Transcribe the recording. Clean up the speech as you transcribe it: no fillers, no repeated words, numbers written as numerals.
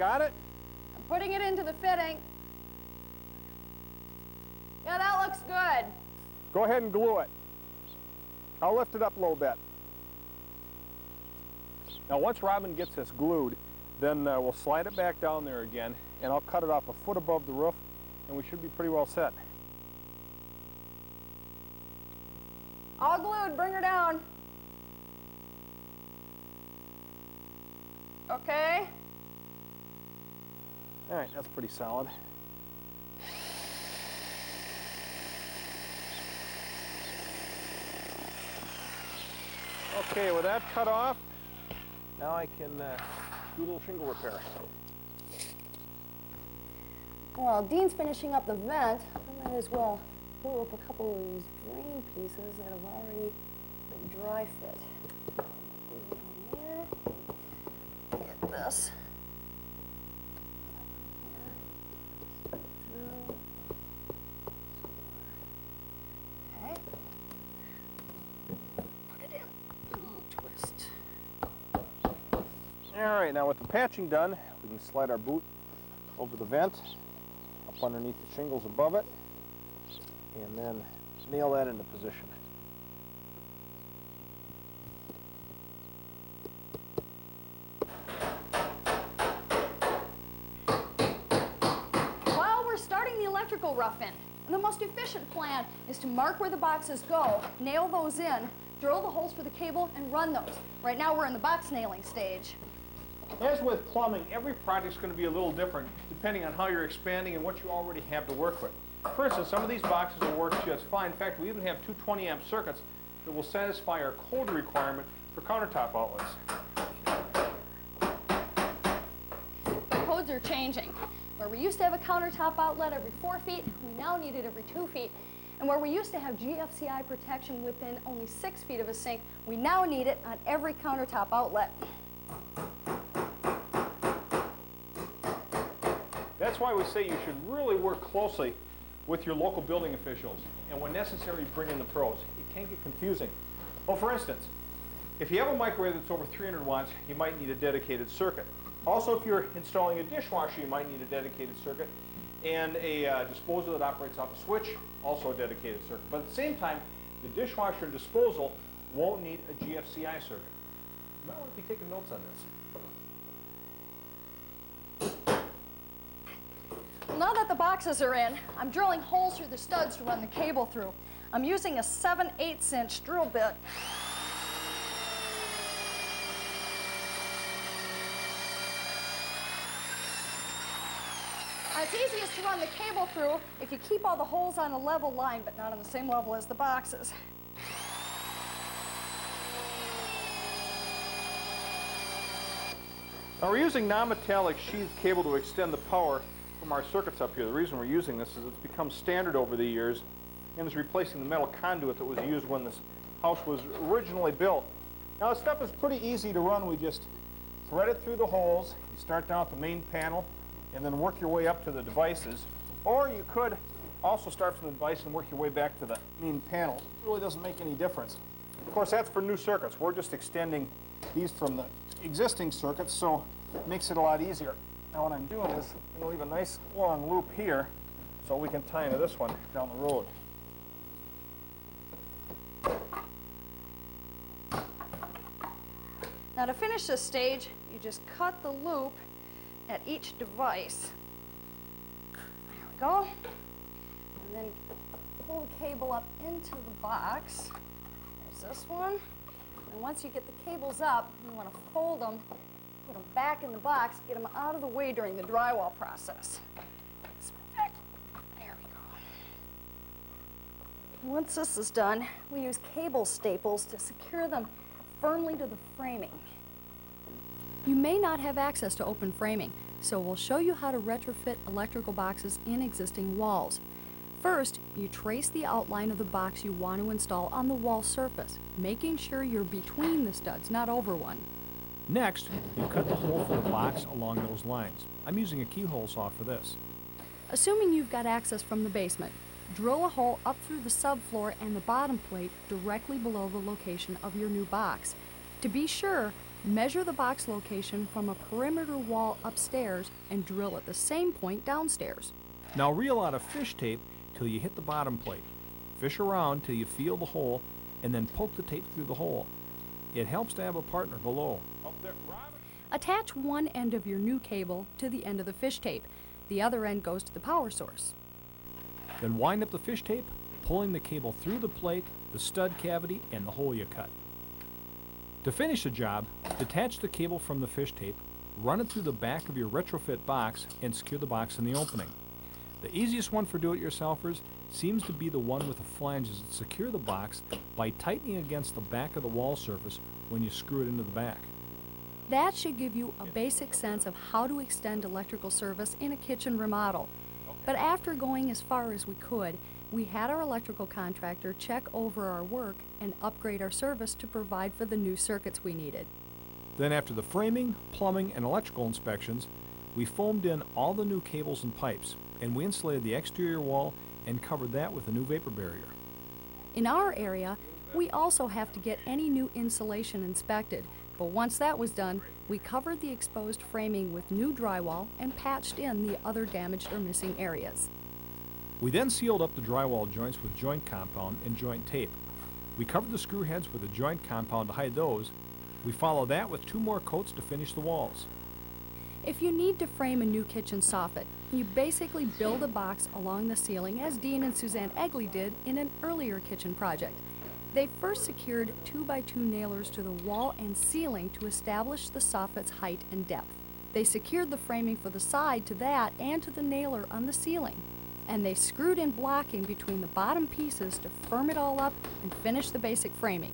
Got it? I'm putting it into the fitting. Yeah, that looks good. Go ahead and glue it. I'll lift it up a little bit. Now once Robin gets this glued, then we'll slide it back down there again, and I'll cut it off a foot above the roof, and we should be pretty well set. All glued, bring her down. Okay. All right, that's pretty solid. Okay, with that cut off, now I can do a little shingle repair. Well, Dean's finishing up the vent. I might as well pull up a couple of these drain pieces that have already been dry fit. Get this. Okay. Put it in. Oh, twist. All right, now with the patching done, we can slide our boot over the vent, up underneath the shingles above it, and then nail that into position. Well, we're starting the electrical rough-in. And the most efficient plan is to mark where the boxes go, nail those in, drill the holes for the cable, and run those. Right now we're in the box nailing stage. As with plumbing, every project's going to be a little different depending on how you're expanding and what you already have to work with. For instance, some of these boxes will work just fine. In fact, we even have two 20-amp circuits that will satisfy our code requirement for countertop outlets. The codes are changing. Where we used to have a countertop outlet every 4 feet, we now need it every 2 feet. And where we used to have GFCI protection within only 6 feet of a sink, we now need it on every countertop outlet. That's why we say you should really work closely with your local building officials, and when necessary, bring in the pros. It can get confusing. Well, for instance, if you have a microwave that's over 300 watts, you might need a dedicated circuit. Also, if you're installing a dishwasher, you might need a dedicated circuit, and a disposal that operates off a switch, also a dedicated circuit. But at the same time, the dishwasher and disposal won't need a GFCI circuit. You might want to be taking notes on this. Now that the boxes are in, I'm drilling holes through the studs to run the cable through. I'm using a 7/8" drill bit. It's easiest to run the cable through if you keep all the holes on a level line, but not on the same level as the boxes. Now we're using non-metallic sheathed cable to extend the power from our circuits up here. The reason we're using this is it's become standard over the years and is replacing the metal conduit that was used when this house was originally built. Now this stuff is pretty easy to run. We just thread it through the holes. You start down at the main panel and then work your way up to the devices. Or you could also start from the device and work your way back to the main panel. It really doesn't make any difference. Of course, that's for new circuits. We're just extending these from the existing circuits, so it makes it a lot easier. Now what I'm doing is I'm going to leave a nice long loop here so we can tie into this one down the road. Now to finish this stage, you just cut the loop at each device. There we go. And then pull the cable up into the box. There's this one. And once you get the cables up, you want to fold them, put them back in the box, get them out of the way during the drywall process. There we go. Once this is done, we use cable staples to secure them firmly to the framing. You may not have access to open framing, so we'll show you how to retrofit electrical boxes in existing walls. First, you trace the outline of the box you want to install on the wall surface, making sure you're between the studs, not over one. Next, you cut the hole for the box along those lines. I'm using a keyhole saw for this. Assuming you've got access from the basement, drill a hole up through the subfloor and the bottom plate directly below the location of your new box. To be sure, Measure the box location from a perimeter wall upstairs and drill at the same point downstairs. Now reel out a fish tape till you hit the bottom plate. Fish around till you feel the hole, and then poke the tape through the hole. It helps to have a partner below. Up there, Robin. Attach one end of your new cable to the end of the fish tape. The other end goes to the power source. Then wind up the fish tape, pulling the cable through the plate, the stud cavity, and the hole you cut. To finish the job, detach the cable from the fish tape, run it through the back of your retrofit box, and secure the box in the opening. The easiest one for do-it-yourselfers seems to be the one with the flanges that secure the box by tightening against the back of the wall surface when you screw it into the back. That should give you a basic sense of how to extend electrical service in a kitchen remodel. But after going as far as we could, we had our electrical contractor check over our work and upgrade our service to provide for the new circuits we needed. Then after the framing, plumbing, and electrical inspections, we foamed in all the new cables and pipes, and we insulated the exterior wall and covered that with a new vapor barrier. In our area, we also have to get any new insulation inspected, but once that was done, we covered the exposed framing with new drywall and patched in the other damaged or missing areas. We then sealed up the drywall joints with joint compound and joint tape. We covered the screw heads with a joint compound to hide those. We followed that with 2 more coats to finish the walls. If you need to frame a new kitchen soffit, you basically build a box along the ceiling as Dean and Suzanne Egley did in an earlier kitchen project. They first secured 2x2 nailers to the wall and ceiling to establish the soffit's height and depth. They secured the framing for the side to that and to the nailer on the ceiling. And they screwed in blocking between the bottom pieces to firm it all up and finish the basic framing.